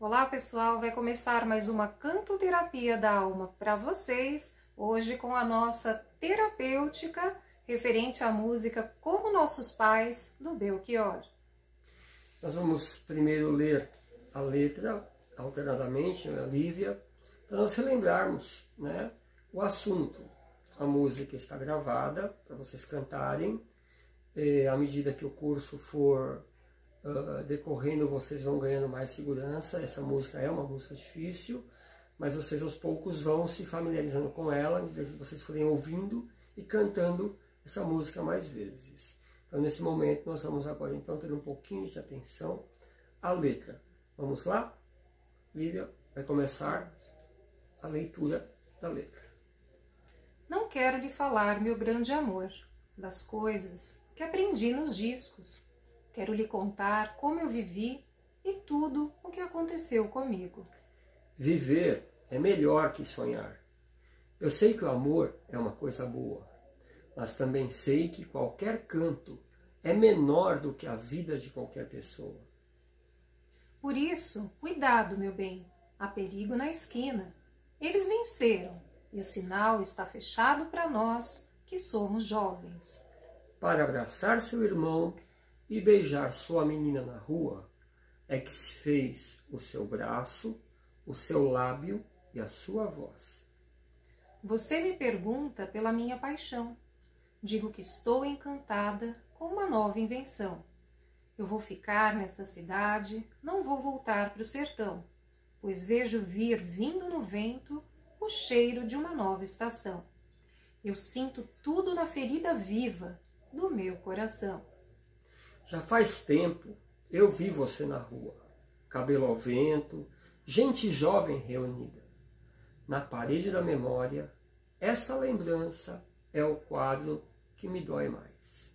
Olá pessoal, vai começar mais uma cantoterapia da alma para vocês, hoje com a nossa terapêutica referente à música Como Nossos Pais, do Belchior. Nós vamos primeiro ler a letra alternadamente, a Lívia, para nós relembrarmos, o assunto. A música está gravada para vocês cantarem, à medida que o curso for decorrendo, vocês vão ganhando mais segurança. Essa música é uma música difícil, mas vocês aos poucos vão se familiarizando com ela, à medida que vocês forem ouvindo e cantando essa música mais vezes. Então, nesse momento, nós vamos agora então ter um pouquinho de atenção à letra. Vamos lá? Lívia vai começar a leitura da letra. Não quero lhe falar, meu grande amor, das coisas que aprendi nos discos. Quero lhe contar como eu vivi e tudo o que aconteceu comigo. Viver é melhor que sonhar. Eu sei que o amor é uma coisa boa, mas também sei que qualquer canto é menor do que a vida de qualquer pessoa. Por isso, cuidado, meu bem, há perigo na esquina. Eles venceram e o sinal está fechado para nós que somos jovens. Para abraçar seu irmão e beijar sua menina na rua, é que se fez o seu braço, o seu lábio e a sua voz. Você me pergunta pela minha paixão. Digo que estou encantada com uma nova invenção. Eu vou ficar nesta cidade, não vou voltar para o sertão, pois vejo vir vindo no vento o cheiro de uma nova estação. Eu sinto tudo na ferida viva do meu coração. Já faz tempo eu vi você na rua, cabelo ao vento, gente jovem reunida. Na parede da memória, essa lembrança é o quadro que me dói mais.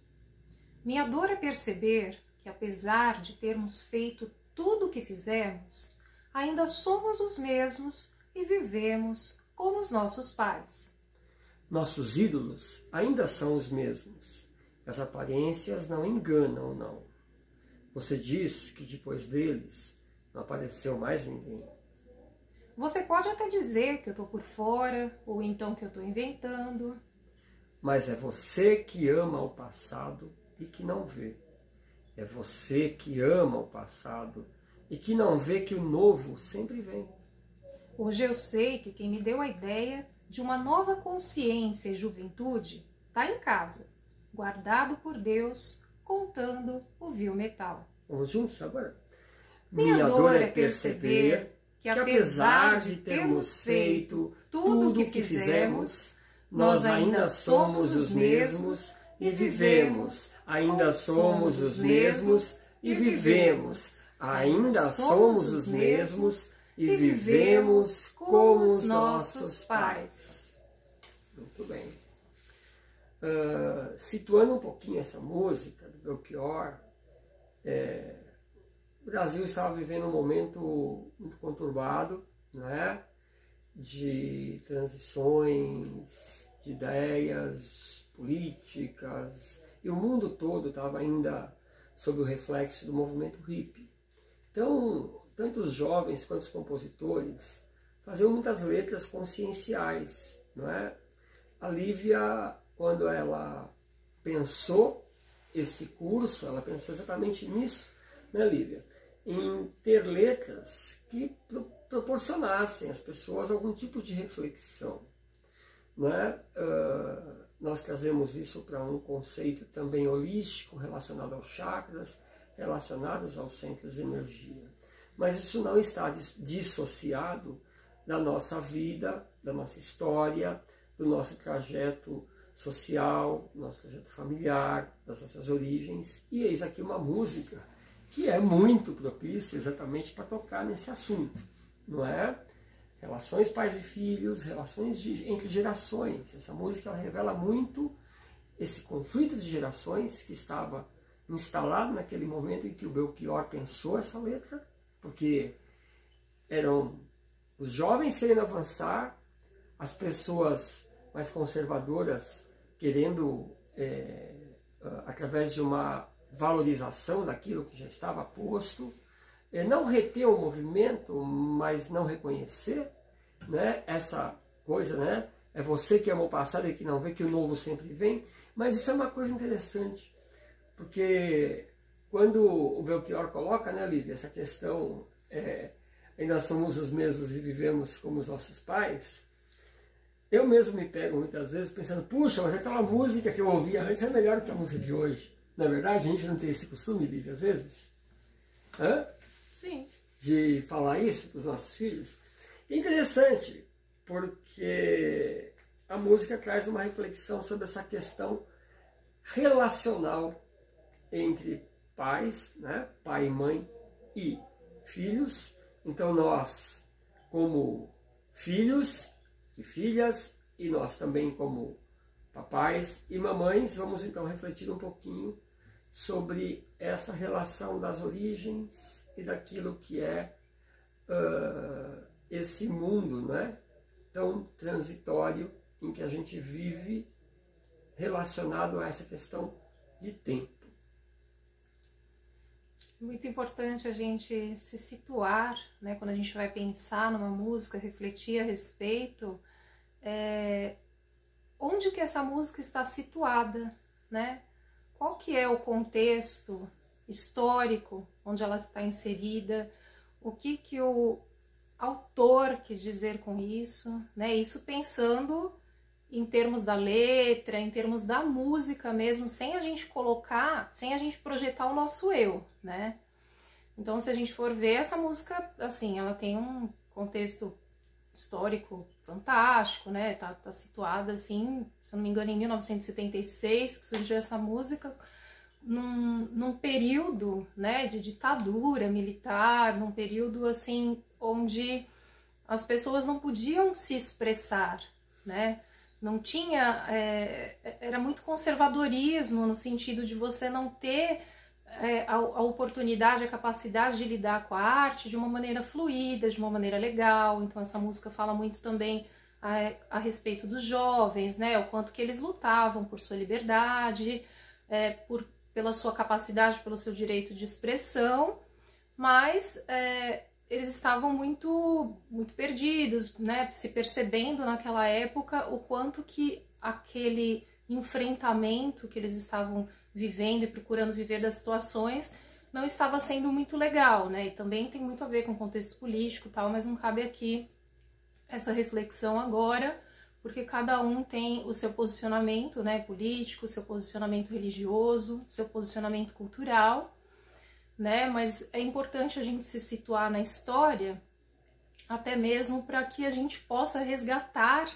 Minha dor é perceber que, apesar de termos feito tudo o que fizemos, ainda somos os mesmos e vivemos como os nossos pais. Nossos ídolos ainda são os mesmos. As aparências não enganam, não. Você diz que depois deles não apareceu mais ninguém. Você pode até dizer que eu estou por fora, ou então que eu estou inventando. Mas é você que ama o passado e que não vê. É você que ama o passado e que não vê que o novo sempre vem. Hoje eu sei que quem me deu a ideia de uma nova consciência e juventude está em casa, guardado por Deus, contando o vil metal. Vamos juntos agora? Minha dor é perceber que apesar de termos feito tudo o que fizemos, nós ainda somos os mesmos e vivemos. Ainda somos os mesmos e vivemos. Ainda somos os mesmos e vivemos como os nossos pais. Muito bem. Situando um pouquinho essa música do Belchior, o Brasil estava vivendo um momento muito conturbado, de transições, de ideias políticas, e o mundo todo estava ainda sob o reflexo do movimento hippie. Então, tanto os jovens quanto os compositores faziam muitas letras conscienciais, A Lívia, quando ela pensou esse curso, ela pensou exatamente nisso, Lívia? Em ter letras que proporcionassem às pessoas algum tipo de reflexão. Nós trazemos isso para um conceito também holístico, relacionado aos chakras, relacionados aos centros de energia. Mas isso não está dissociado da nossa vida, da nossa história, do nosso trajeto social, do nosso trajeto familiar, das nossas origens. E eis aqui uma música que é muito propícia exatamente para tocar nesse assunto, Relações pais e filhos, relações entre gerações. Essa música ela revela muito esse conflito de gerações que estava instalado naquele momento em que o Belchior pensou essa letra, porque eram os jovens querendo avançar, as pessoas mais conservadoras querendo, através de uma valorização daquilo que já estava posto, não reter o movimento, mas não reconhecer, né, essa coisa, né? É você que ama o passado e que não vê que o novo sempre vem. Mas isso é uma coisa interessante, porque quando o Belchior coloca, né, Lívia, essa questão, ainda somos os mesmos e vivemos como os nossos pais, eu mesmo me pego muitas vezes pensando, puxa, mas aquela música que eu ouvia antes é melhor que a música de hoje. Na verdade, a gente não tem esse costume, Lívia, às vezes? Hã? Sim. De falar isso para os nossos filhos. É interessante, porque a música traz uma reflexão sobre essa questão relacional entre pais, né? Pai e mãe e filhos. Então nós, como filhos e filhas, e nós também como papais e mamães, vamos então refletir um pouquinho sobre essa relação das origens e daquilo que é esse mundo, né, tão transitório em que a gente vive, relacionado a essa questão de tempo. Muito importante a gente se situar, né, quando a gente vai pensar numa música, refletir a respeito, onde que essa música está situada, né? Qual que é o contexto histórico onde ela está inserida, o que que o autor quis dizer com isso, né? Isso pensando em termos da letra, em termos da música mesmo, sem a gente colocar, sem a gente projetar o nosso eu, né? Então, se a gente for ver essa música, assim, ela tem um contexto histórico fantástico, né? Tá situada, assim, se não me engano, em 1976, que surgiu essa música, num período, né, de ditadura militar, num período, assim, onde as pessoas não podiam se expressar, né? Não tinha, era muito conservadorismo, no sentido de você não ter a oportunidade, a capacidade de lidar com a arte de uma maneira fluida, de uma maneira legal. Então essa música fala muito também a respeito dos jovens, né? O quanto que eles lutavam por sua liberdade, pela sua capacidade, pelo seu direito de expressão, mas eles estavam muito perdidos, né? Se percebendo naquela época o quanto que aquele enfrentamento que eles estavam vivendo e procurando viver das situações não estava sendo muito legal, né? E também tem muito a ver com o contexto político e tal, mas não cabe aqui essa reflexão agora, porque cada um tem o seu posicionamento, né, político, seu posicionamento religioso, seu posicionamento cultural, né? Mas é importante a gente se situar na história, até mesmo para que a gente possa resgatar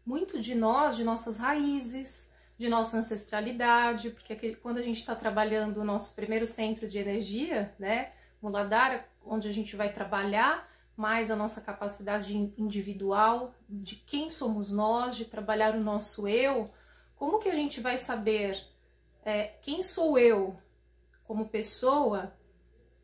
muito de nós, de nossas raízes, de nossa ancestralidade, porque quando a gente está trabalhando o nosso primeiro centro de energia, né, Muladhara, onde a gente vai trabalhar mais a nossa capacidade individual, de quem somos nós, de trabalhar o nosso eu, como que a gente vai saber quem sou eu como pessoa,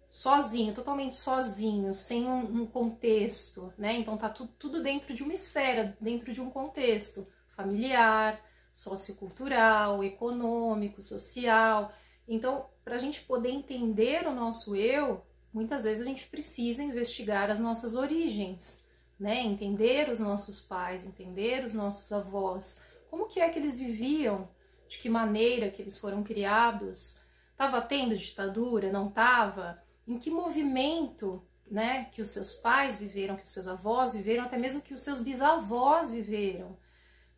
sozinho, totalmente sozinho, sem um contexto, né? Então tá tudo dentro de uma esfera, dentro de um contexto familiar, sociocultural, econômico, social. Então, para a gente poder entender o nosso eu, muitas vezes a gente precisa investigar as nossas origens, né? Entender os nossos pais, entender os nossos avós, como que é que eles viviam, de que maneira que eles foram criados, estava tendo ditadura, não estava? Em que movimento, né, que os seus pais viveram, que os seus avós viveram, até mesmo que os seus bisavós viveram,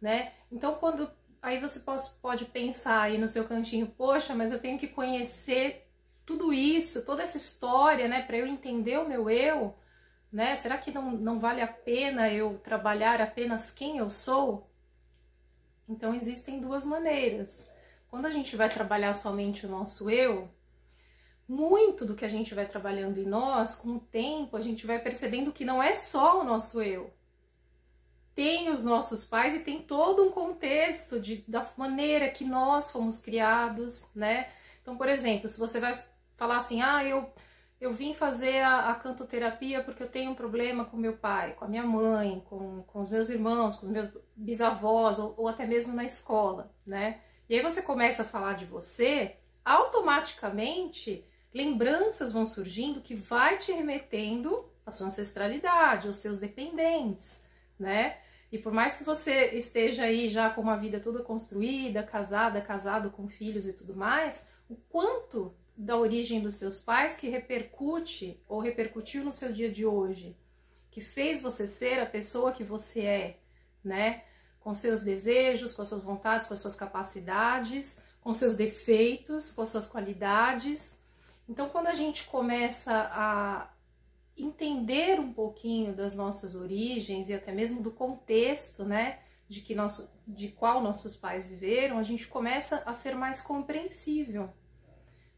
né? Então, aí você pode pensar aí no seu cantinho, poxa, mas eu tenho que conhecer tudo isso, toda essa história, né, para eu entender o meu eu, né? Será que não vale a pena eu trabalhar apenas quem eu sou? Então existem duas maneiras. Quando a gente vai trabalhar somente o nosso eu, muito do que a gente vai trabalhando em nós, com o tempo, a gente vai percebendo que não é só o nosso eu. Tem os nossos pais e tem todo um contexto da maneira que nós fomos criados, né? Então, por exemplo, se você vai falar assim, eu vim fazer a cantoterapia porque eu tenho um problema com meu pai, com a minha mãe, com os meus irmãos, com os meus bisavós, ou até mesmo na escola, né? E aí você começa a falar de você, automaticamente lembranças vão surgindo que vai te remetendo à sua ancestralidade, aos seus dependentes, né? E por mais que você esteja aí já com uma vida toda construída, casada, casado com filhos e tudo mais, o quanto da origem dos seus pais que repercute ou repercutiu no seu dia de hoje, que fez você ser a pessoa que você é, né? Com seus desejos, com as suas vontades, com as suas capacidades, com seus defeitos, com as suas qualidades. Então, quando a gente começa a entender um pouquinho das nossas origens e até mesmo do contexto, né, de qual nossos pais viveram, a gente começa a ser mais compreensível,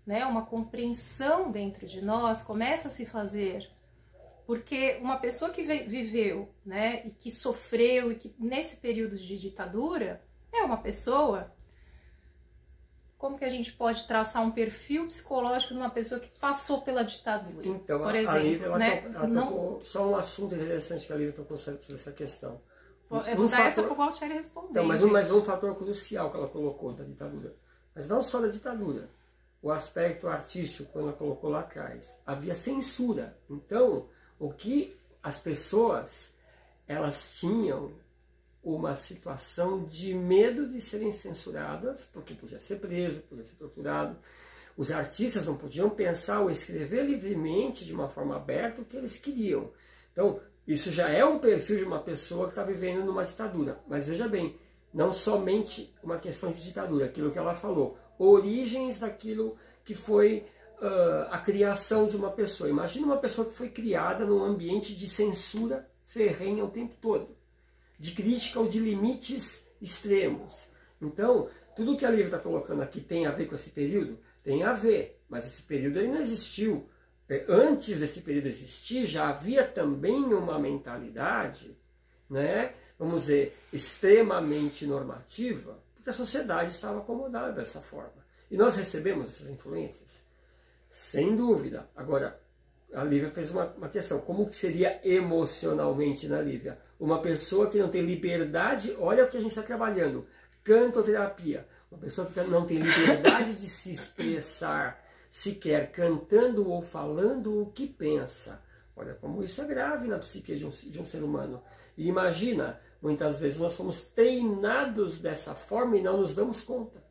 né? Uma compreensão dentro de nós começa a se fazer, porque uma pessoa que viveu, né, e que sofreu e que nesse período de ditadura é uma pessoa. Como que a gente pode traçar um perfil psicológico de uma pessoa que passou pela ditadura? Então, por exemplo, a Lívia, ela não... tocou só um assunto interessante que a Lívia tocou sobre essa questão. Eu vou dar essa para o Gualtieri responder. Então, mas um fator crucial que ela colocou da ditadura. Mas não só da ditadura. O aspecto artístico, quando ela colocou lá atrás. Havia censura. Então, o que as pessoas, elas tinham uma situação de medo de serem censuradas, porque podia ser preso, podia ser torturado. Os artistas não podiam pensar ou escrever livremente, de uma forma aberta, o que eles queriam. Então, isso já é um perfil de uma pessoa que está vivendo numa ditadura. Mas veja bem, não somente uma questão de ditadura, aquilo que ela falou, origens daquilo que foi a criação de uma pessoa. Imagina uma pessoa que foi criada num ambiente de censura ferrenha o tempo todo, de crítica ou de limites extremos. Então, tudo que a Lívia está colocando aqui tem a ver com esse período? Tem a ver, mas esse período ele não existiu. Antes desse período existir, já havia também uma mentalidade, né, vamos dizer, extremamente normativa, porque a sociedade estava acomodada dessa forma. E nós recebemos essas influências? Sem dúvida. Agora, a Lívia fez uma questão, como que seria emocionalmente na Lívia? Uma pessoa que não tem liberdade, olha o que a gente está trabalhando, cantoterapia. Uma pessoa que não tem liberdade de se expressar, sequer cantando ou falando o que pensa. Olha como isso é grave na psique de um ser humano. E imagina, muitas vezes nós somos treinados dessa forma e não nos damos conta.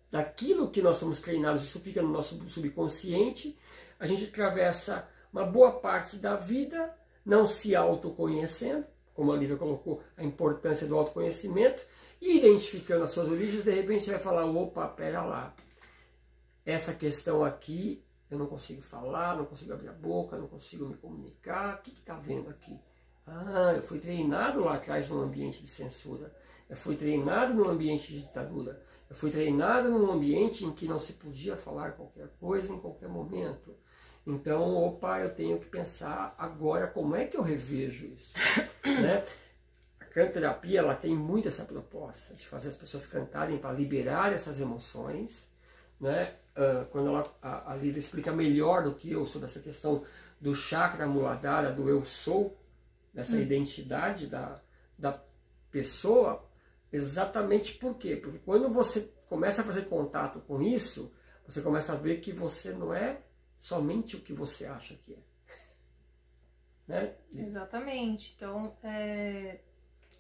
Daquilo que nós somos treinados, isso fica no nosso subconsciente. A gente atravessa uma boa parte da vida não se autoconhecendo, como a Lívia colocou, a importância do autoconhecimento, e identificando as suas origens, de repente você vai falar, opa, pera lá, essa questão aqui, eu não consigo falar, não consigo abrir a boca, não consigo me comunicar, o que está vendo aqui? Ah, eu fui treinado lá atrás num ambiente de censura, eu fui treinado num ambiente de ditadura, eu fui treinado num ambiente em que não se podia falar qualquer coisa em qualquer momento. Então, opa, eu tenho que pensar agora como é que eu revejo isso, né? A cantoterapia, ela tem muito essa proposta de fazer as pessoas cantarem para liberar essas emoções, né? Quando a Lívia explica melhor do que eu sobre essa questão do chakra muladhara, do eu sou, dessa identidade da pessoa, exatamente por quê? Porque quando você começa a fazer contato com isso, você começa a ver que você não é somente o que você acha que é. Né? Exatamente. Então,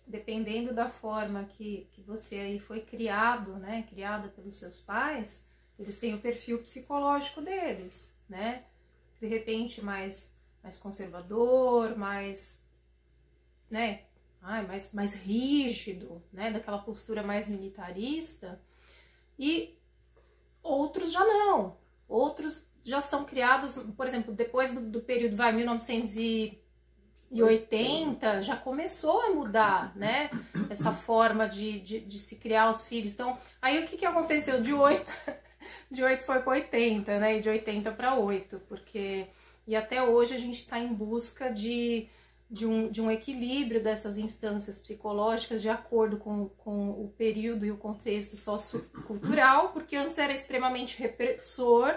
dependendo da forma que você aí foi criado, né, criada pelos seus pais, eles têm o perfil psicológico deles, né? De repente mais conservador, mais, né, mais rígido, né, daquela postura mais militarista, e outros já não. Outros já são criados, por exemplo, depois do período 1980, já começou a mudar, né, essa forma de se criar os filhos. Então, aí o que aconteceu? De 8 foi para 80, né, e de 80 para 8, porque... E até hoje a gente está em busca de um equilíbrio dessas instâncias psicológicas de acordo com o período e o contexto sociocultural, porque antes era extremamente repressor,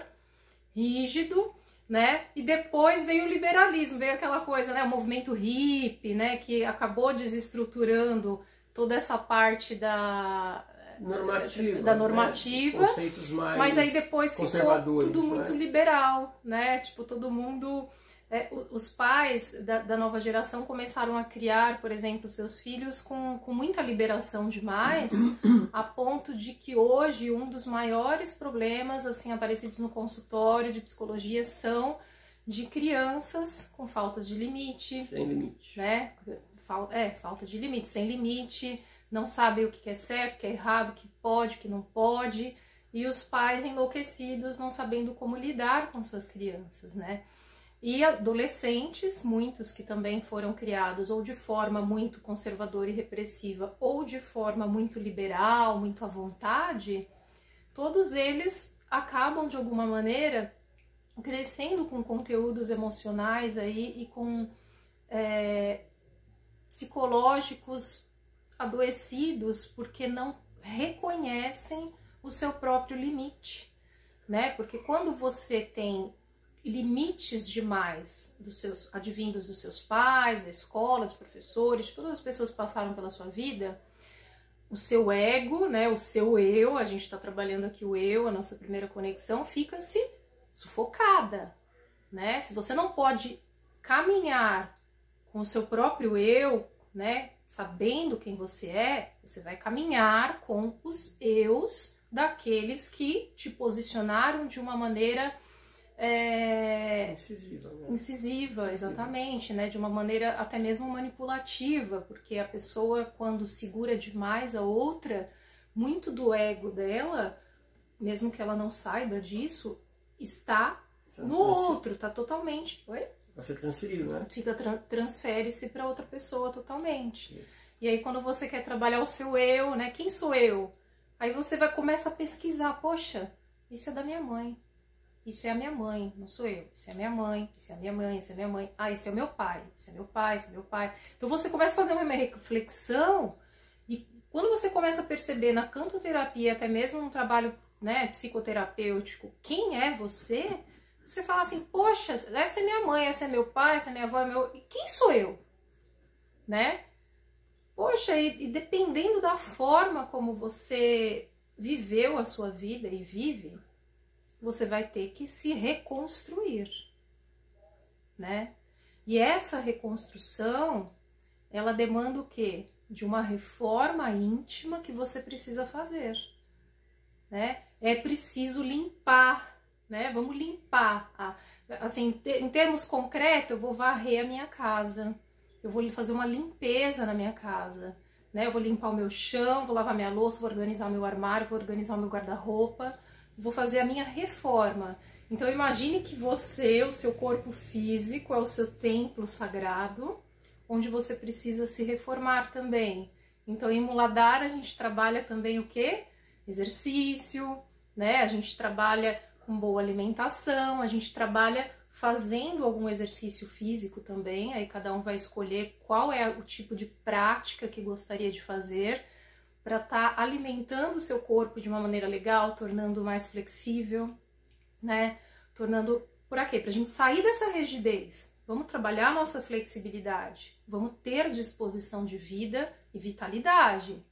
rígido, né? E depois veio o liberalismo, veio aquela coisa, né? O movimento hippie, né? Que acabou desestruturando toda essa parte da normativa, né? Conceitos mais mas aí depois ficou tudo muito né? liberal, né? Tipo, todo mundo... os pais da nova geração começaram a criar, por exemplo, seus filhos com muita liberação demais, a ponto de que hoje um dos maiores problemas assim aparecidos no consultório de psicologia são de crianças com faltas de limite. Sem limite. Né? Falta de limite, sem limite, não sabem o que é certo, o que é errado, o que pode, o que não pode, e os pais enlouquecidos não sabendo como lidar com suas crianças, né? E adolescentes, muitos que também foram criados ou de forma muito conservadora e repressiva, ou de forma muito liberal, muito à vontade, todos eles acabam de alguma maneira crescendo com conteúdos emocionais aí e com psicológicos adoecidos porque não reconhecem o seu próprio limite, né? Porque quando você tem limites demais advindos dos seus pais, da escola, dos professores, de todas as pessoas que passaram pela sua vida, o seu ego, né, o seu eu, a gente está trabalhando aqui o eu, a nossa primeira conexão, fica-se sufocada, né? Se você não pode caminhar com o seu próprio eu, né, sabendo quem você vai caminhar com os eus daqueles que te posicionaram de uma maneira incisiva, exatamente, né? De uma maneira até mesmo manipulativa, porque a pessoa, quando segura demais a outra, muito do ego dela, mesmo que ela não saiba disso, está no outro, está totalmente... Oi? Vai ser transferido, né? Transfere-se para outra pessoa totalmente. E aí quando você quer trabalhar o seu eu, né? Quem sou eu? Aí você começa a pesquisar, poxa, isso é da minha mãe. Isso é a minha mãe, não sou eu. Isso é a minha mãe, isso é a minha mãe, isso é a minha mãe. Ah, esse é o meu pai, esse é meu pai, esse é meu pai. Então você começa a fazer uma reflexão e quando você começa a perceber na cantoterapia, até mesmo num trabalho, né, psicoterapêutico, quem é você, você fala assim, poxa, essa é minha mãe, essa é meu pai, essa é minha avó, quem sou eu? Né? Poxa, e dependendo da forma como você viveu a sua vida e vive, você vai ter que se reconstruir, né? E essa reconstrução, ela demanda o quê? De uma reforma íntima que você precisa fazer, né? É preciso limpar, né? Vamos limpar. Assim, em termos concretos, eu vou varrer a minha casa, eu vou fazer uma limpeza na minha casa, né? Eu vou limpar o meu chão, vou lavar minha louça, vou organizar o meu armário, vou organizar o meu guarda-roupa, vou fazer a minha reforma. Então imagine que você, o seu corpo físico, é o seu templo sagrado, onde você precisa se reformar também. Então em Muladhara a gente trabalha também o quê? Exercício, né? A gente trabalha com boa alimentação, a gente trabalha fazendo algum exercício físico também, aí cada um vai escolher qual é o tipo de prática que gostaria de fazer, para estar alimentando o seu corpo de uma maneira legal, tornando mais flexível, né? Tornando, por quê? Pra gente sair dessa rigidez. Vamos trabalhar a nossa flexibilidade, vamos ter disposição de vida e vitalidade,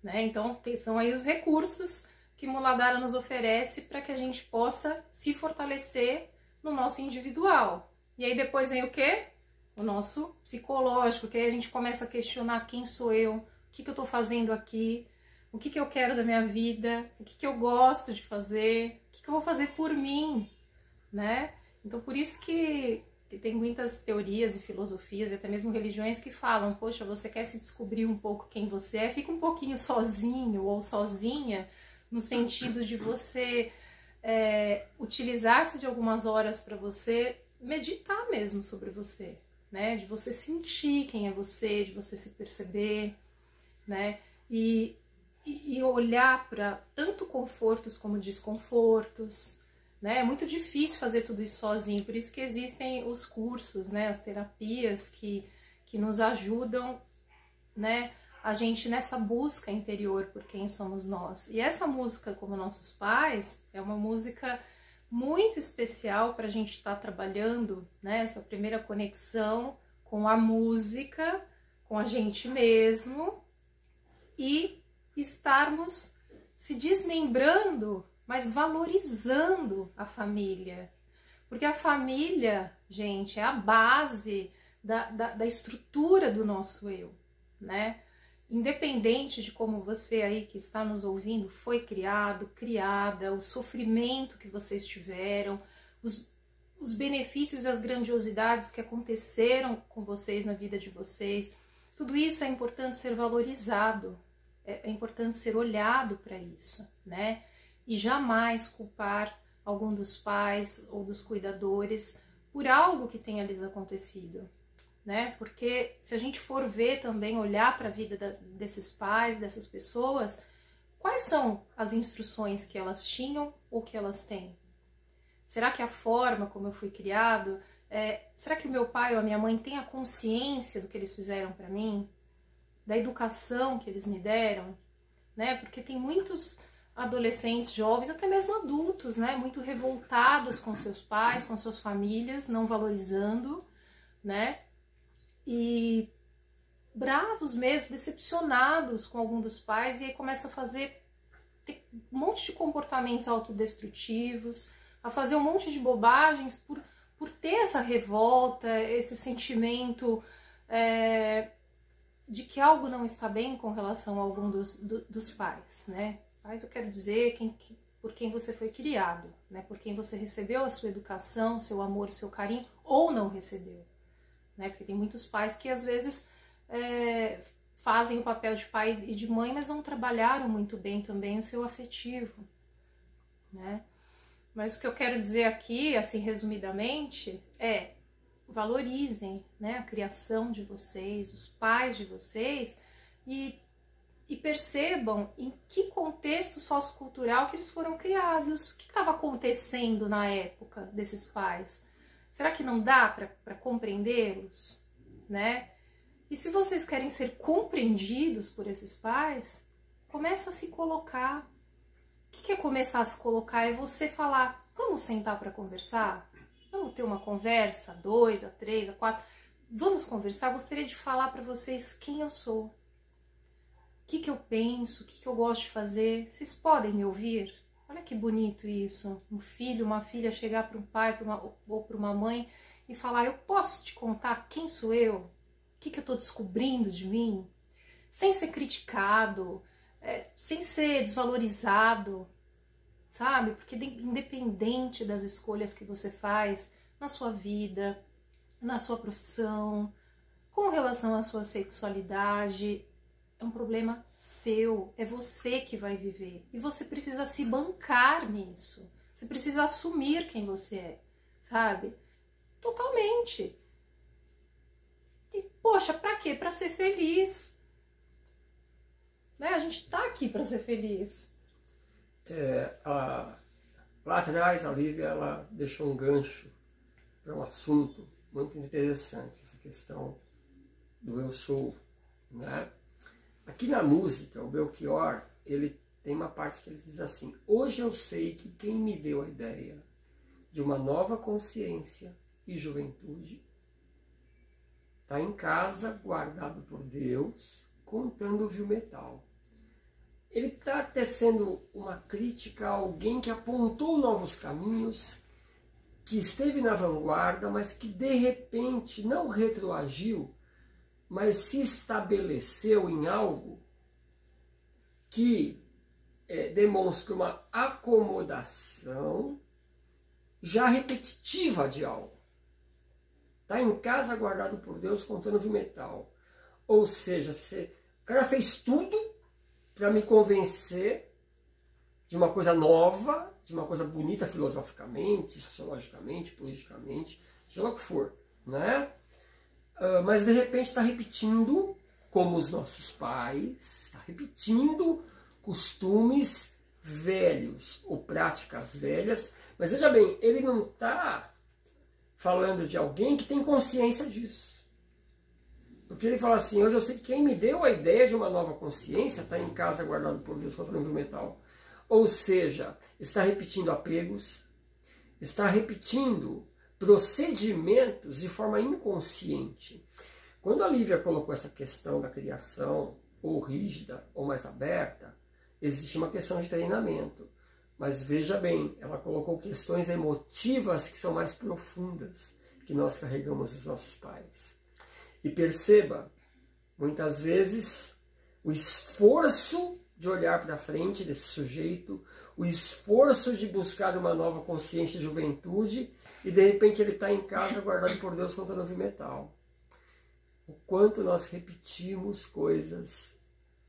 né? Então, são aí os recursos que Muladhara nos oferece para que a gente possa se fortalecer no nosso individual. E aí depois vem o quê? O nosso psicológico, que aí a gente começa a questionar quem sou eu, o que eu estou fazendo aqui, o que eu quero da minha vida, o que eu gosto de fazer, o que eu vou fazer por mim, né? Então, por isso que tem muitas teorias e filosofias e até mesmo religiões que falam, poxa, você quer se descobrir um pouco quem você é, fica um pouquinho sozinho ou sozinha, no sentido de você utilizar-se de algumas horas para você meditar mesmo sobre você, né? De você sentir quem é você, de você se perceber, né? E olhar para tanto confortos como desconfortos, né? É muito difícil fazer tudo isso sozinho, por isso que existem os cursos, né? As terapias que nos ajudam, né? A gente nessa busca interior por quem somos nós. E essa música, como nossos pais, é uma música muito especial para a gente estar trabalhando, né? Essa primeira conexão com a música, com a gente mesmo, e estarmos se desmembrando, mas valorizando a família. Porque a família, gente, é a base da estrutura do nosso eu, né? Independente de como você aí que está nos ouvindo foi criado, criada, o sofrimento que vocês tiveram, os benefícios e as grandiosidades que aconteceram com vocês na vida de vocês, tudo isso é importante ser valorizado, é importante ser olhado para isso, né? E jamais culpar algum dos pais ou dos cuidadores por algo que tenha lhes acontecido, né? Porque se a gente for ver também, olhar para a vida desses pais, dessas pessoas, quais são as instruções que elas tinham ou que elas têm? Será que a forma como eu fui criado, será que o meu pai ou a minha mãe têm a consciência do que eles fizeram para mim? Da educação que eles me deram? Né? Porque tem muitos adolescentes, jovens, até mesmo adultos, né? Muito revoltados com seus pais, com suas famílias, não valorizando, né? E bravos mesmo, decepcionados com algum dos pais, e aí começa a ter um monte de comportamentos autodestrutivos, a fazer um monte de bobagens por ter essa revolta, esse sentimento de que algo não está bem com relação a algum dos pais, né? Pais, eu quero dizer por quem você foi criado, né? Por quem você recebeu a sua educação, seu amor, seu carinho, ou não recebeu. Né? Porque tem muitos pais que às vezes fazem o papel de pai e de mãe, mas não trabalharam muito bem também o seu afetivo, né? Mas o que eu quero dizer aqui, assim, resumidamente, valorizem, né, a criação de vocês, os pais de vocês, e percebam em que contexto sociocultural que eles foram criados, o que estava acontecendo na época desses pais. Será que não dá para compreendê-los, né? E se vocês querem ser compreendidos por esses pais, começa a se colocar. O que é começar a se colocar? É você falar, vamos sentar para conversar? Vamos ter uma conversa, a 2, a 3, a 4. Vamos conversar? Eu gostaria de falar para vocês quem eu sou. O que eu penso, o que eu gosto de fazer. Vocês podem me ouvir? Olha que bonito isso, um filho, uma filha chegar para um pai ou para uma mãe e falar, eu posso te contar quem sou eu? O que eu estou descobrindo de mim? Sem ser criticado, sem ser desvalorizado, sabe? Porque independente das escolhas que você faz na sua vida, na sua profissão, com relação à sua sexualidade, é um problema seu, é você que vai viver. E você precisa se bancar nisso. Você precisa assumir quem você é, sabe? Totalmente. E, poxa, pra quê? Pra ser feliz. Né? A gente tá aqui pra ser feliz. Lá atrás, a Lívia, ela deixou um gancho para um assunto muito interessante, essa questão do eu sou, né? Aqui na música, o Belchior, ele tem uma parte que ele diz assim, hoje eu sei que quem me deu a ideia de uma nova consciência e juventude está em casa, guardado por Deus, contando o vil metal. Ele está tecendo uma crítica a alguém que apontou novos caminhos, que esteve na vanguarda, mas que de repente não retroagiu, mas se estabeleceu em algo que demonstra uma acomodação já repetitiva de algo. Está em casa guardado por Deus contando vil metal. Ou seja, o cara fez tudo para me convencer de uma coisa nova, de uma coisa bonita filosoficamente, sociologicamente, politicamente, seja lá o que for, né? Mas de repente está repetindo, como os nossos pais, está repetindo costumes velhos ou práticas velhas. Mas veja bem, ele não está falando de alguém que tem consciência disso. Porque ele fala assim, hoje eu sei que quem me deu a ideia de uma nova consciência está em casa guardado por Deus contra o vil metal. Ou seja, está repetindo apegos, está repetindo procedimentos de forma inconsciente. Quando a Lívia colocou essa questão da criação, ou rígida ou mais aberta, existe uma questão de treinamento. Mas veja bem, ela colocou questões emotivas que são mais profundas, que nós carregamos dos nossos pais. E perceba, muitas vezes, o esforço de olhar para frente desse sujeito, o esforço de buscar uma nova consciência e juventude, e de repente ele está em casa guardado por Deus contando heavy metal. O quanto nós repetimos coisas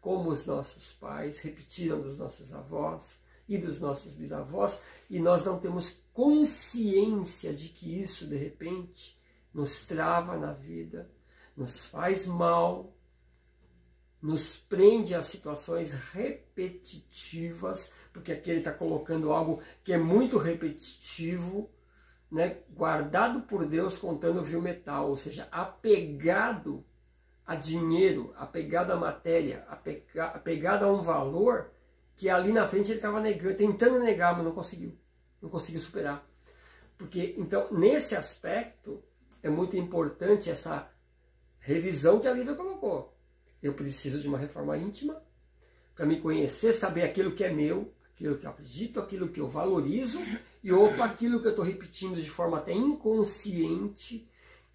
como os nossos pais repetiram dos nossos avós e dos nossos bisavós, e nós não temos consciência de que isso, de repente, nos trava na vida, nos faz mal, nos prende a situações repetitivas, porque aqui ele está colocando algo que é muito repetitivo, né? Guardado por Deus contando vil metal, ou seja, apegado a dinheiro, apegado à matéria, apegado a um valor que ali na frente ele estava negando, tentando negar, mas não conseguiu superar. Porque, então, nesse aspecto, é muito importante essa revisão que a Lívia colocou. Eu preciso de uma reforma íntima para me conhecer, saber aquilo que é meu, aquilo que eu acredito, aquilo que eu valorizo, e opa, aquilo que eu estou repetindo de forma até inconsciente,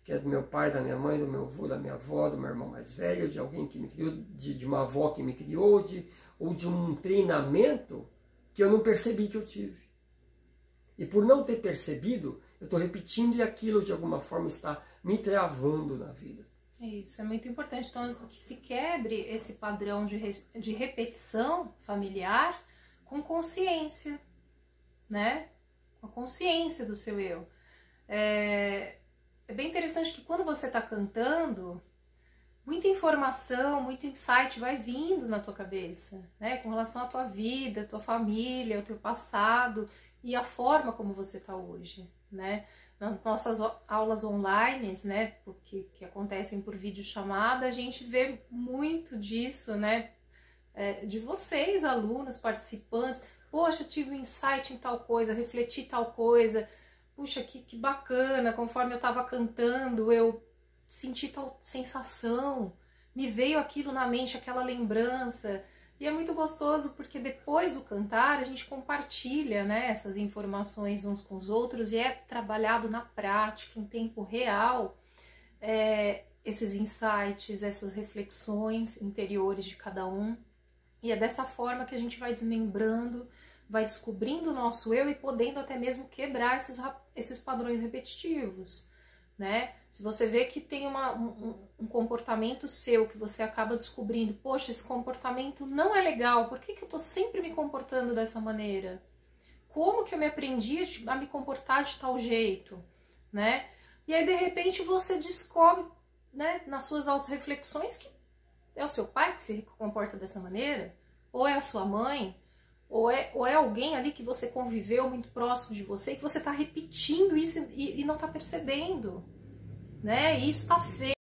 que é do meu pai, da minha mãe, do meu avô, da minha avó, do meu irmão mais velho, de alguém que me criou, de uma avó que me criou, ou de um treinamento que eu não percebi que eu tive. E por não ter percebido, eu estou repetindo e aquilo de alguma forma está me travando na vida. Isso, é muito importante. Então, que se quebre esse padrão de repetição familiar com consciência, né? Com a consciência do seu eu. É bem interessante que quando você está cantando, muita informação, muito insight vai vindo na tua cabeça, né? Com relação à tua vida, à tua família, ao teu passado e a forma como você está hoje, né? Nas nossas aulas online, né, que acontecem por videochamada, a gente vê muito disso, né, de vocês, alunos, participantes. Poxa, tive um insight em tal coisa, refleti tal coisa. Puxa, que bacana, conforme eu estava cantando, eu senti tal sensação, me veio aquilo na mente, aquela lembrança. E é muito gostoso porque depois do cantar a gente compartilha, né, essas informações uns com os outros e é trabalhado na prática, em tempo real, esses insights, essas reflexões interiores de cada um. E é dessa forma que a gente vai desmembrando, vai descobrindo o nosso eu e podendo até mesmo quebrar esses padrões repetitivos, né? Se você vê que tem um comportamento seu que você acaba descobrindo, poxa, esse comportamento não é legal, por que eu tô sempre me comportando dessa maneira? Como que eu me aprendi a me comportar de tal jeito, né? E aí, de repente, você descobre, né, nas suas autorreflexões que é o seu pai que se comporta dessa maneira, ou é a sua mãe, ou é alguém ali que você conviveu muito próximo de você e que você está repetindo isso e não está percebendo, né? E isso está feio.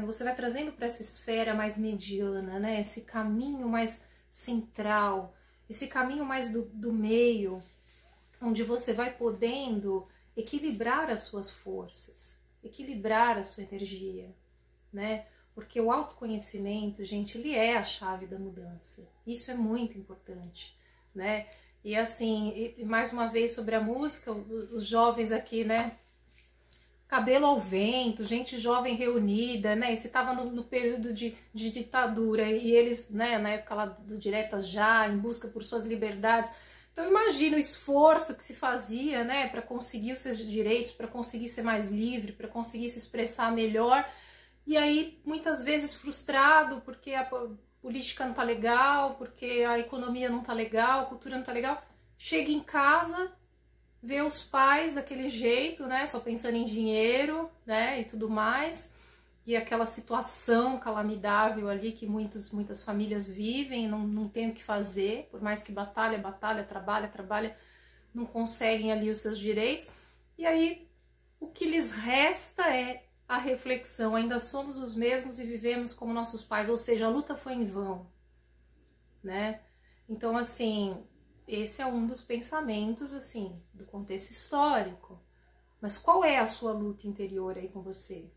Você vai trazendo para essa esfera mais mediana, né? Esse caminho mais central, esse caminho mais do meio, onde você vai podendo equilibrar as suas forças, equilibrar a sua energia, né? Porque o autoconhecimento, gente, ele é a chave da mudança. Isso é muito importante, né? E assim, mais uma vez sobre a música, os jovens aqui, né? Cabelo ao vento, gente jovem reunida, né? E se estava no período de ditadura e eles, né, na época lá do Diretas Já, em busca por suas liberdades. Então imagina o esforço que se fazia, né, para conseguir os seus direitos, para conseguir ser mais livre, para conseguir se expressar melhor. E aí, muitas vezes frustrado porque a política não tá legal, porque a economia não tá legal, a cultura não tá legal. Chega em casa, vê os pais daquele jeito, né, só pensando em dinheiro, né, e tudo mais. e aquela situação calamidável ali que muitas famílias vivem, não tem o que fazer, por mais que batalha, trabalha, não conseguem ali os seus direitos. E aí o que lhes resta é a reflexão, ainda somos os mesmos e vivemos como nossos pais, ou seja, a luta foi em vão, né? Então, assim, esse é um dos pensamentos, assim, do contexto histórico. Mas qual é a sua luta interior aí com você?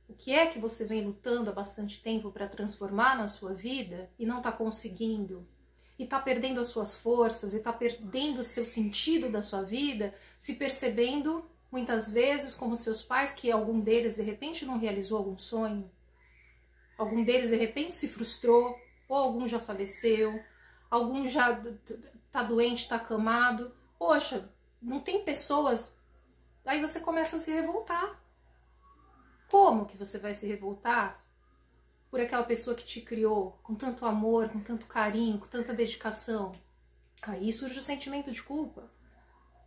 O que é que você vem lutando há bastante tempo para transformar na sua vida e não está conseguindo? E está perdendo as suas forças, e está perdendo o seu sentido da sua vida, se percebendo muitas vezes como seus pais, que algum deles de repente não realizou algum sonho, algum deles de repente se frustrou, ou algum já faleceu, algum já está doente, está acamado. Poxa, não tem pessoas... Aí você começa a se revoltar. Como que você vai se revoltar por aquela pessoa que te criou com tanto amor, com tanto carinho, com tanta dedicação? Aí surge o sentimento de culpa.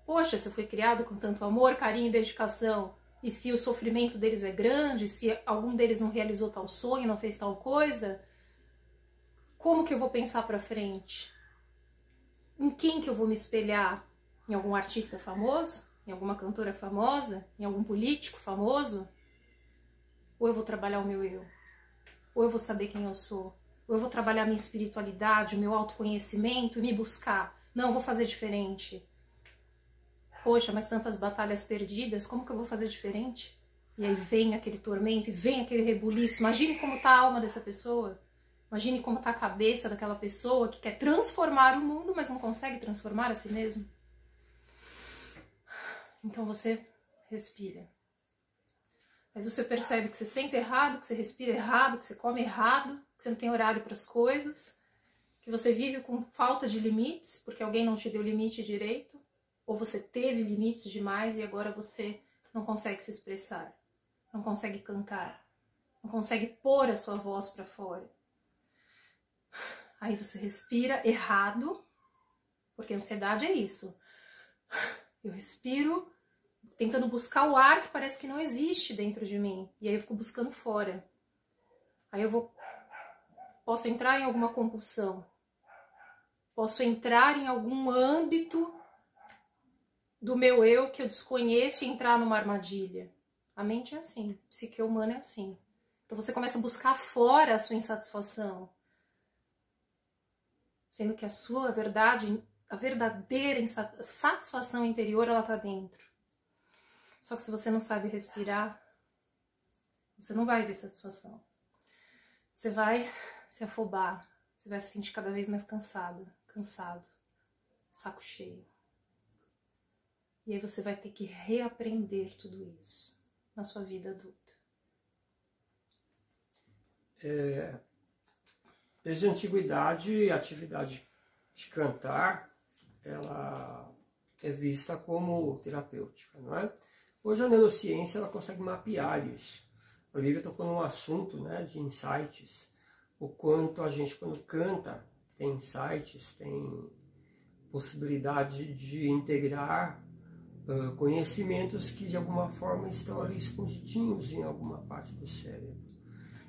Poxa, você foi criado com tanto amor, carinho e dedicação, e se o sofrimento deles é grande, se algum deles não realizou tal sonho, não fez tal coisa, como que eu vou pensar pra frente? Em quem que eu vou me espelhar? Em algum artista famoso? Em alguma cantora famosa? Em algum político famoso? Ou eu vou trabalhar o meu eu? Ou eu vou saber quem eu sou? Ou eu vou trabalhar minha espiritualidade, o meu autoconhecimento e me buscar? Não, eu vou fazer diferente. Poxa, mas tantas batalhas perdidas, como que eu vou fazer diferente? E aí vem aquele tormento, e vem aquele rebuliço. Imagine como está a alma dessa pessoa. Imagine como está a cabeça daquela pessoa que quer transformar o mundo, mas não consegue transformar a si mesmo. Então você respira. Aí você percebe que você sente errado, que você respira errado, que você come errado, que você não tem horário para as coisas, que você vive com falta de limites, porque alguém não te deu limite direito, ou você teve limites demais e agora você não consegue se expressar, não consegue cantar, não consegue pôr a sua voz para fora. Aí você respira errado, porque a ansiedade é isso. Eu respiro tentando buscar o ar que parece que não existe dentro de mim. E aí eu fico buscando fora. Aí posso entrar em alguma compulsão. Posso entrar em algum âmbito do meu eu que eu desconheço e entrar numa armadilha. A mente é assim, a psique humana é assim. Então você começa a buscar fora a sua insatisfação. Sendo que a sua verdade, a verdadeira satisfação interior, ela está dentro. Só que se você não sabe respirar, você não vai ver satisfação. Você vai se afobar, você vai se sentir cada vez mais cansado, saco cheio. E aí você vai ter que reaprender tudo isso na sua vida adulta. Desde a antiguidade, a atividade de cantar, ela é vista como terapêutica, não é? Hoje a neurociência ela consegue mapear isso. A Olivia tocou num assunto, né, de insights, o quanto a gente quando canta tem insights, tem possibilidade de integrar conhecimentos que de alguma forma estão ali escondidinhos em alguma parte do cérebro.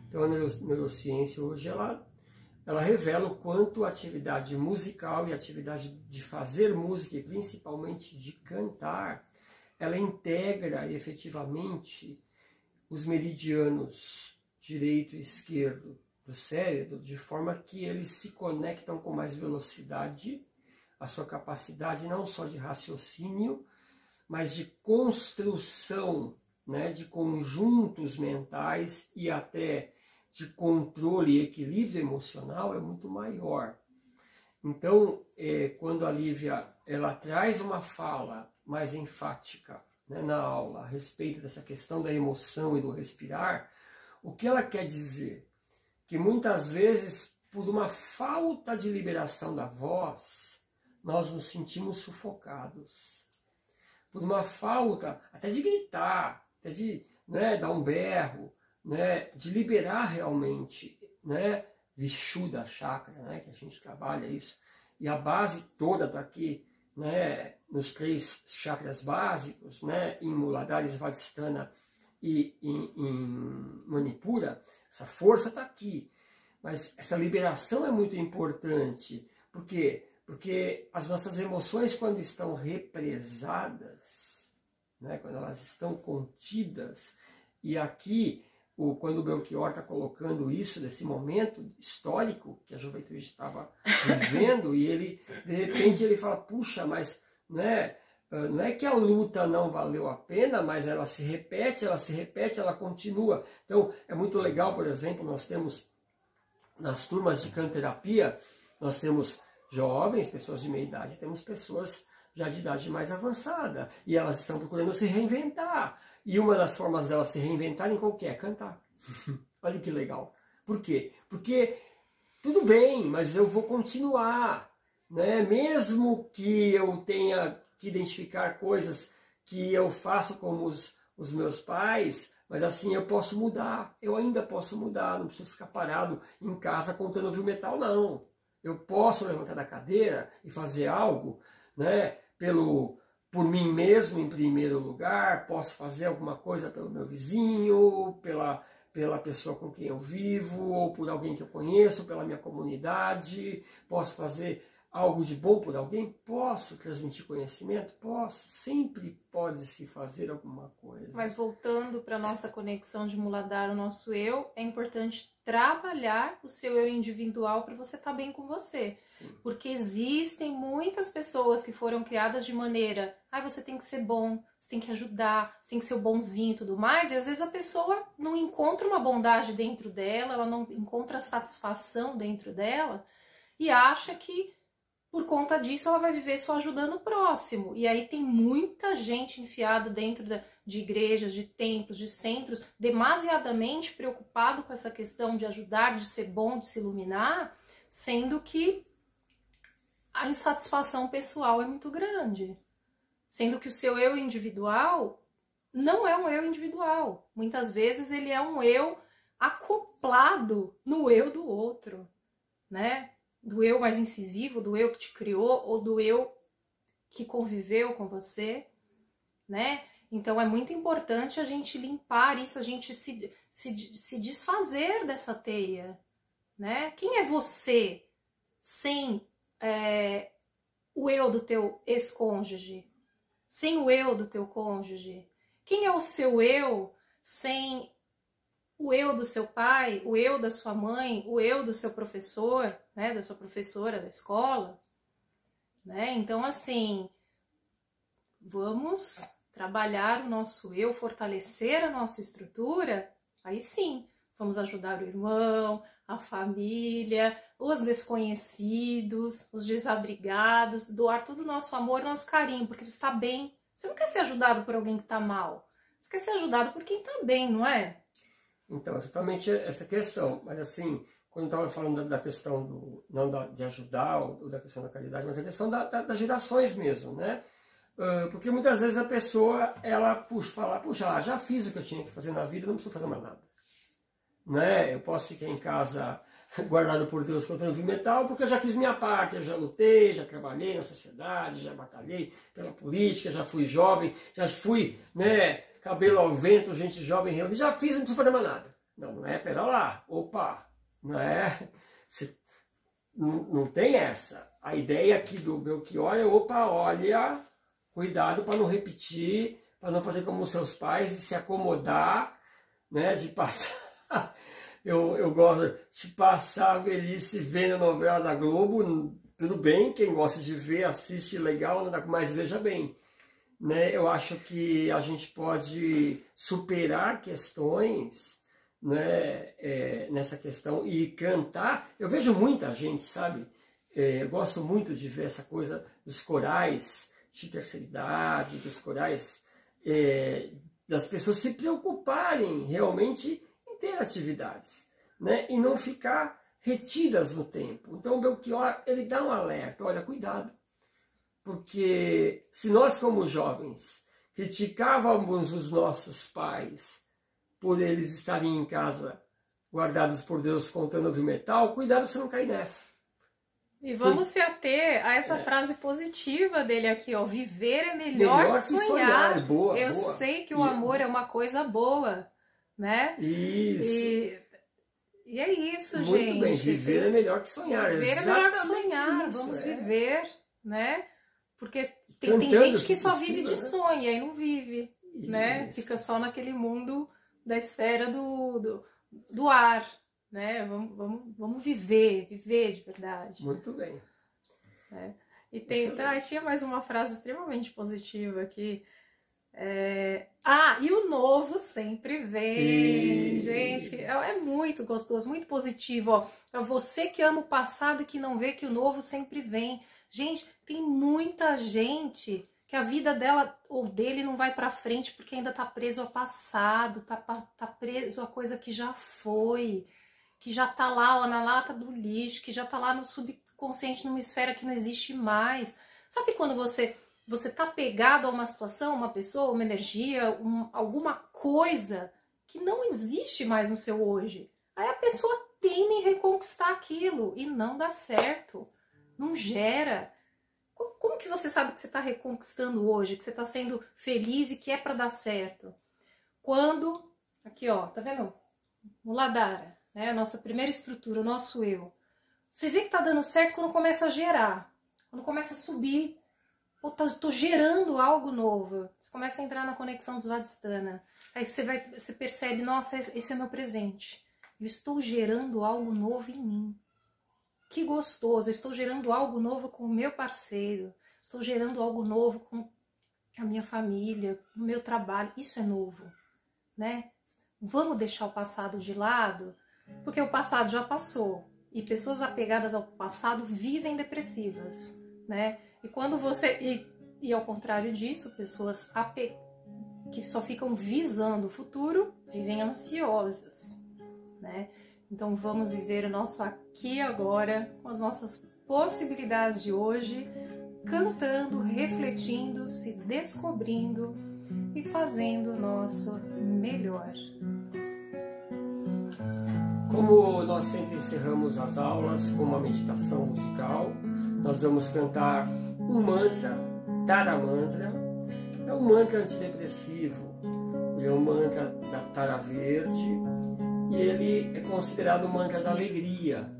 Então a neurociência hoje ela revela o quanto a atividade musical e a atividade de fazer música, e principalmente de cantar, ela integra efetivamente os meridianos direito e esquerdo do cérebro, de forma que eles se conectam com mais velocidade, a sua capacidade não só de raciocínio, mas de construção, né, de conjuntos mentais e até de controle e equilíbrio emocional é muito maior. Então, quando a Lívia ela traz uma fala mais enfática, né, na aula a respeito dessa questão da emoção e do respirar, o que ela quer dizer? Que muitas vezes, por uma falta de liberação da voz, nós nos sentimos sufocados. Por uma falta até de gritar, até de, né, dar um berro, né, de liberar realmente, né, Vishuddha Chakra, né, que a gente trabalha isso, e a base toda está aqui, né, nos 3 chakras básicos, né, em Muladhara, Svadhisthana e em Manipura, essa força está aqui. Mas essa liberação é muito importante. Por quê? Porque as nossas emoções, quando estão represadas, né, quando elas estão contidas, e aqui, quando o Belchior está colocando isso nesse momento histórico que a juventude estava vivendo, e ele, de repente, ele fala, puxa, mas né, não é que a luta não valeu a pena, mas ela se repete, ela continua. Então, é muito legal, por exemplo, nós temos nas turmas de canterapia, nós temos jovens, pessoas de meia idade, temos pessoas já de idade mais avançada, e elas estão procurando se reinventar. E uma das formas delas se reinventarem qual que é? Cantar. Olha que legal. Por quê? Porque tudo bem, mas eu vou continuar, né? Mesmo que eu tenha que identificar coisas que eu faço como os meus pais, mas assim eu posso mudar, eu ainda posso mudar, não preciso ficar parado em casa contando heavy metal, não. Eu posso levantar da cadeira e fazer algo, né, por mim mesmo em primeiro lugar, posso fazer alguma coisa pelo meu vizinho, pela pessoa com quem eu vivo, ou por alguém que eu conheço, pela minha comunidade, posso fazer algo de bom por alguém? Posso transmitir conhecimento? Posso. Sempre pode-se fazer alguma coisa. Mas voltando para a nossa conexão de Muladhara, o nosso eu, é importante trabalhar o seu eu individual para você estar bem com você. Sim. Porque existem muitas pessoas que foram criadas de maneira, você tem que ser bom, você tem que ajudar, você tem que ser o bonzinho e tudo mais, e às vezes a pessoa não encontra uma bondade dentro dela, ela não encontra satisfação dentro dela, e acha que por conta disso, ela vai viver só ajudando o próximo. E aí tem muita gente enfiada dentro de igrejas, de templos, de centros, demasiadamente preocupado com essa questão de ajudar, de ser bom, de se iluminar, sendo que a insatisfação pessoal é muito grande. Sendo que o seu eu individual não é um eu individual. Muitas vezes ele é um eu acoplado no eu do outro, né? Do eu mais incisivo, do eu que te criou, ou do eu que conviveu com você, né? Então é muito importante a gente limpar isso, a gente se desfazer dessa teia, né? Quem é você sem o eu do teu ex-cônjuge? Sem o eu do teu cônjuge? Quem é o seu eu sem o eu do seu pai, o eu da sua mãe, o eu do seu professor, né, da sua professora da escola, né? Então, assim, vamos trabalhar o nosso eu, fortalecer a nossa estrutura, aí sim, vamos ajudar o irmão, a família, os desconhecidos, os desabrigados, doar todo o nosso amor, nosso carinho, porque você está bem. Você não quer ser ajudado por alguém que está mal, você quer ser ajudado por quem está bem, não é? Então, exatamente essa questão. Mas assim, quando eu estava falando da questão de ajudar, ou da questão da caridade, mas a questão das gerações mesmo, né? Porque muitas vezes a pessoa, ela fala, puxa, já fiz o que eu tinha que fazer na vida, não preciso fazer mais nada. Né? Eu posso ficar em casa guardado por Deus contando heavy metal, porque eu já fiz minha parte, eu já lutei, já trabalhei na sociedade, já batalhei pela política, já fui jovem, já fui, né, cabelo ao vento, gente jovem reunida, já fiz, não preciso fazer mais nada. Não é, pera lá, opa, não é, não tem essa. A ideia aqui do Belchior é, opa, olha, cuidado para não repetir, para não fazer como seus pais, de se acomodar, né, de passar... Eu gosto de passar a velhice vendo a novela da Globo, tudo bem, quem gosta de ver, assiste, legal, mas veja bem, né? Eu acho que a gente pode superar questões, né, nessa questão e cantar. Eu vejo muita gente, sabe? Eu gosto muito de ver essa coisa dos corais de terceira idade, dos corais, das pessoas se preocuparem realmente ter atividades, né? E não ficar retidas no tempo. Então o Belchior, ele dá um alerta, olha, cuidado, porque se nós como jovens criticávamos os nossos pais por eles estarem em casa guardados por Deus contando heavy metal, cuidado para você não cair nessa. E vamos se ater a essa frase positiva dele aqui, ó. Viver é melhor que sonhar. Boa, eu boa. sei que o amor é uma coisa boa, né? Isso. E é isso, Muito gente. Muito bem, viver é melhor que sonhar. Viver é melhor que sonhar. Isso, vamos viver, né? Porque tem Cantando, gente que só possível, vive de sonho e aí não vive, né? Isso. Fica só naquele mundo da esfera do ar, né? Vamos viver de verdade. Muito bem. E tinha mais uma frase extremamente positiva aqui. E o novo sempre vem, gente, é muito gostoso, muito positivo, ó. É você que ama o passado e que não vê que o novo sempre vem. Gente, tem muita gente que a vida dela ou dele não vai pra frente porque ainda tá preso ao passado, tá preso a coisa que já foi, que já tá lá, ó, na lata do lixo, que já tá lá no subconsciente, numa esfera que não existe mais. Sabe quando você tá pegado a uma situação, uma pessoa, uma energia, alguma coisa que não existe mais no seu hoje. Aí a pessoa tenta em reconquistar aquilo e não dá certo, não gera. Como que você sabe que você está reconquistando hoje, que você está sendo feliz e que é para dar certo? Quando, aqui ó, tá vendo? No Ladara, né, a nossa primeira estrutura, o nosso eu. Você vê que tá dando certo quando começa a gerar, quando começa a subir. Pô, tô gerando algo novo. Você começa a entrar na conexão svadhisthana. Aí você percebe, nossa, esse é meu presente. Eu estou gerando algo novo em mim. Que gostoso. Eu estou gerando algo novo com o meu parceiro. Estou gerando algo novo com a minha família, o meu trabalho. Isso é novo, né? Vamos deixar o passado de lado, porque o passado já passou. E pessoas apegadas ao passado vivem depressivas, né? E quando você... E ao contrário disso, pessoas que só ficam visando o futuro, vivem ansiosas, né? Então vamos viver o nosso aqui e agora, com as nossas possibilidades de hoje, cantando, refletindo, se descobrindo e fazendo o nosso melhor. Como nós sempre encerramos as aulas com uma meditação musical, nós vamos cantar um mantra, Tara Mantra. É um mantra antidepressivo, ele é um mantra da Tara Verde e ele é considerado o mantra da alegria.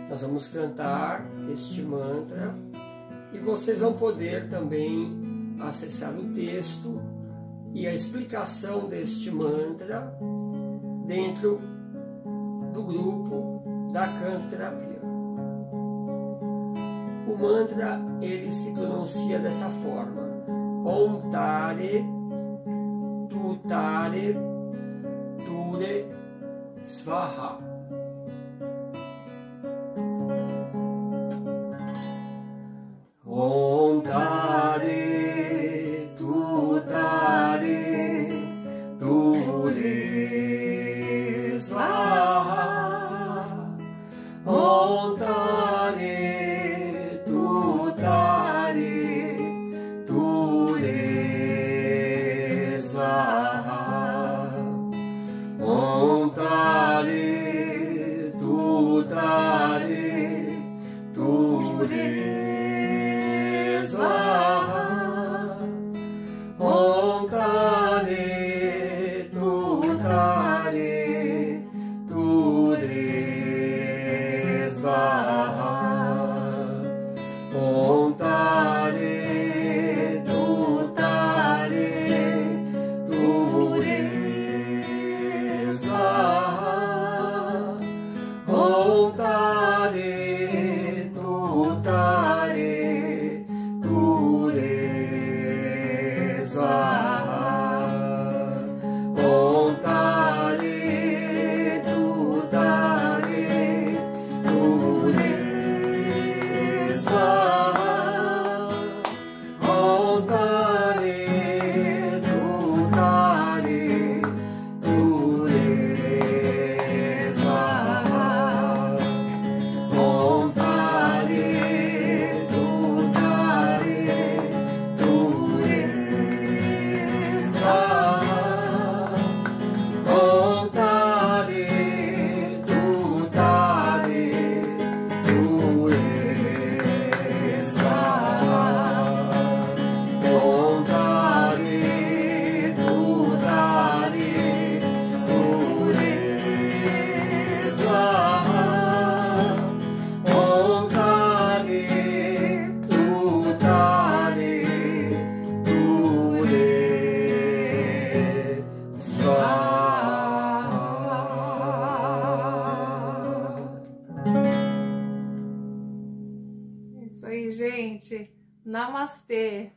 Nós vamos cantar este mantra e vocês vão poder também acessar o texto e a explicação deste mantra dentro do grupo da Canto Terapia. O mantra, ele se pronuncia dessa forma: Om Tare, Tu Tare, Ture, Svaha. Om Tare, Tu Tare, Ture, Svaha. Om Tare, Tu Tare, Ture, Svaha. Om Tare, aí, gente. Namastê!